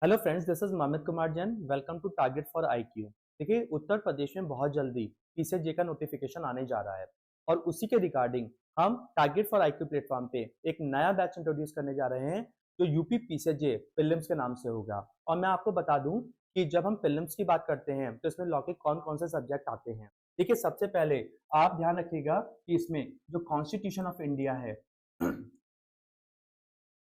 Hello friends, this is Momit Kumar Jain. Welcome to target for IQ. देखिए, उत्तर प्रदेश में बहुत जल्दी पीसीजे का नोटिफिकेशन आने जा रहा है और उसी के रिगार्डिंग हम टारगेट फॉर आईक्यू प्लेटफॉर्म पे एक नया बैच इंट्रोड्यूस करने जा रहे हैं जो यूपी पीसीजे प्रीलिम्स के नाम से होगा। और मैं आपको बता दूं कि जब हम प्रीलिम्स की बात करते हैं तो इसमें लॉ के कौन कौन से सब्जेक्ट आते हैं। देखिए, सबसे पहले आप ध्यान रखिएगा कि इसमें जो कॉन्स्टिट्यूशन ऑफ इंडिया है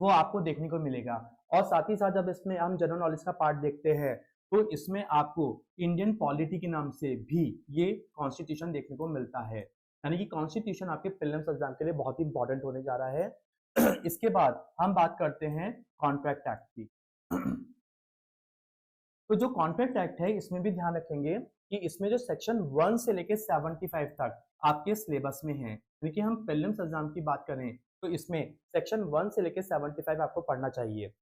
वो आपको देखने को मिलेगा। और साथ ही साथ जब इसमें हम जनरल नॉलेज का पार्ट देखते हैं तो इसमें आपको इंडियन पॉलिटी के नाम से भी ये कॉन्स्टिट्यूशन देखने को मिलता है। यानी कि कॉन्स्टिट्यूशन आपके प्रीलिम्स एग्जाम के लिए बहुत ही इंपॉर्टेंट होने जा रहा है। इसके बाद हम बात करते हैं कॉन्ट्रैक्ट एक्ट की। तो जो कॉन्ट्रैक्ट एक्ट है इसमें भी ध्यान रखेंगे कि इसमें जो सेक्शन 1 से लेकर 75 तक आपके सिलेबस में है। यानी कि हम प्रीलिम्स एग्जाम की बात करें तो इसमें सेक्शन 1 से लेकर 75 आपको पढ़ना चाहिए।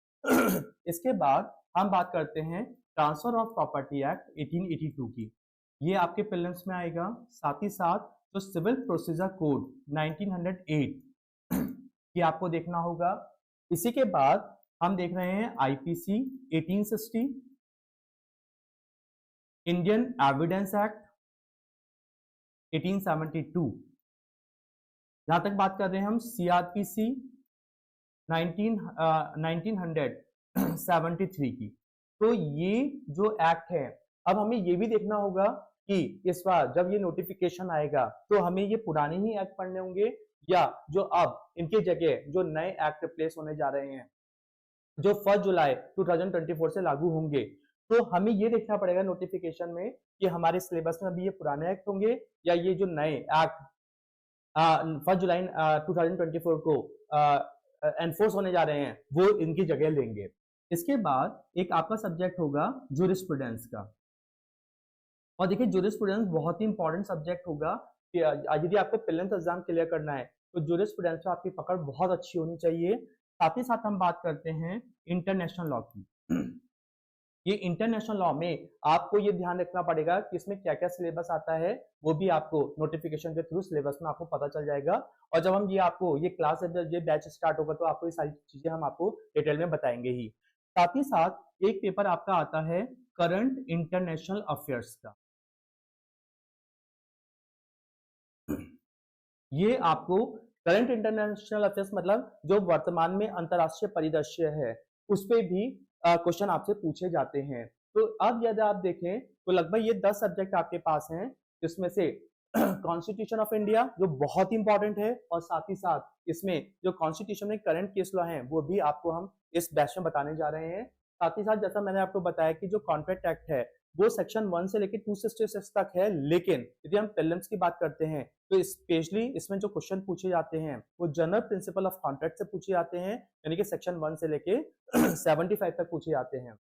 इसके बाद हम बात करते हैं ट्रांसफर ऑफ प्रॉपर्टी एक्ट 1882 की। ये आपके प्रीलिम्स में आएगा। साथ ही साथ जो सिविल प्रोसीजर कोड 1908 ये आपको देखना होगा। इसी के बाद हम देख रहे हैं आईपीसी 1860, इंडियन एविडेंस एक्ट 1872, जहां तक बात कर रहे हैं हम सीआरपीसी 1973 की। तो ये जो एक्ट है, अब हमें ये भी देखना होगा कि इस बार जब ये नोटिफिकेशन आएगा तो हमें ये पुराने ही एक्ट पढ़ने होंगे या जो अब इनके जगह जो नए एक्ट रिप्लेस होने जा रहे हैं जो 1 जुलाई 2024 से लागू होंगे। तो हमें ये देखना पड़ेगा नोटिफिकेशन में कि हमारे सिलेबस में अभी ये पुराने एक्ट होंगे या ये जो नए एक्ट 1 जुलाई 2024 को एनफोर्स होने जा रहे हैं वो इनकी जगह लेंगे। इसके बाद एक आपका सब्जेक्ट होगा जूरिस्प्रूडेंस का। और देखिए, जूरिस्प्रूडेंस बहुत ही इंपॉर्टेंट सब्जेक्ट होगा कि यदि आपको प्रीलिम्स एग्जाम क्लियर करना है तो जूरिस्प्रूडेंस में आपकी पकड़ बहुत अच्छी होनी चाहिए। साथ ही साथ हम बात करते हैं इंटरनेशनल लॉ की। ये इंटरनेशनल लॉ में आपको ये ध्यान रखना पड़ेगा कि इसमें क्या क्या सिलेबस आता है, वो भी आपको नोटिफिकेशन के थ्रू सिलेबस में आपको पता चल जाएगा। और जब हम ये क्लास ये बैच स्टार्ट होगा तो आपको ये सारी चीजें हम आपको डिटेल में बताएंगे ही। साथ ही साथ एक पेपर आपका आता है करंट इंटरनेशनल अफेयर्स का। ये आपको करंट इंटरनेशनल अफेयर्स मतलब जो वर्तमान में अंतरराष्ट्रीय परिदृश्य है उस पे भी क्वेश्चन आपसे पूछे जाते हैं। तो अब यदि आप देखें तो लगभग ये 10 सब्जेक्ट आपके पास हैं, जिसमें से कॉन्स्टिट्यूशन ऑफ इंडिया जो बहुत ही इंपॉर्टेंट है और साथ ही साथ इसमें जो कॉन्स्टिट्यूशन में करंट केस लॉ है वो भी आपको हम इस बैच में बताने जा रहे हैं। साथ ही साथ जैसा मैंने आपको बताया कि जो कॉन्ट्रैक्ट एक्ट है वो सेक्शन 1 से लेकर 266 तक है, लेकिन यदि हम प्रीलिम्स की बात करते हैं तो स्पेशली इसमें जो क्वेश्चन पूछे जाते हैं वो जनरल प्रिंसिपल ऑफ कॉन्ट्रैक्ट से पूछे जाते हैं, यानी कि सेक्शन 1 से लेके 75 तक पूछे जाते हैं।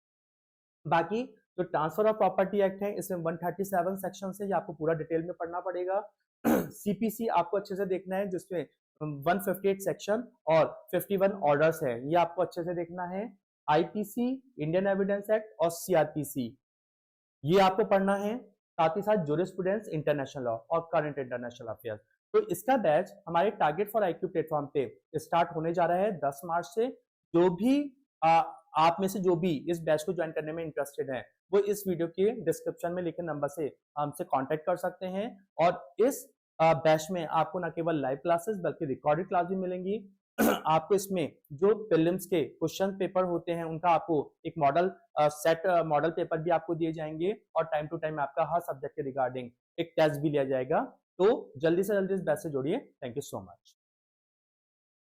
बाकी जो ट्रांसफर ऑफ प्रॉपर्टी एक्ट है इसमें 137 सेक्शन से, ये आपको पूरा डिटेल में पढ़ना पड़ेगा। सीपीसी आपको अच्छे से देखना है जिसमें 158 सेक्शन और 51 ऑर्डर्स है, ये आपको अच्छे से देखना है। आईपीसी, इंडियन एविडेंस एक्ट और सीआरपीसी ये आपको पढ़ना है। साथ ही साथ जूरिस्प्रूडेंस, इंटरनेशनल लॉ और करंट इंटरनेशनल अफेयर्स। तो इसका बैच हमारे टारगेट फॉर आईक्यू प्लेटफॉर्म पे स्टार्ट होने जा रहा है 10 मार्च से। जो भी आप में से जो भी इस बैच को ज्वाइन करने में इंटरेस्टेड है वो इस वीडियो के डिस्क्रिप्शन में लिखे नंबर से हमसे कांटेक्ट कर सकते हैं। और इस बैच में आपको न केवल लाइव क्लासेस बल्कि रिकॉर्डेड क्लास भी मिलेंगी। आपको इसमें जो प्रीलिम्स के क्वेश्चन पेपर होते हैं उनका आपको एक मॉडल पेपर भी आपको दिए जाएंगे और टाइम टू टाइम आपका हर सब्जेक्ट के रिगार्डिंग एक टेस्ट भी लिया जाएगा। तो जल्दी से जल्दी इस बैच से जुड़िए। Thank you so much.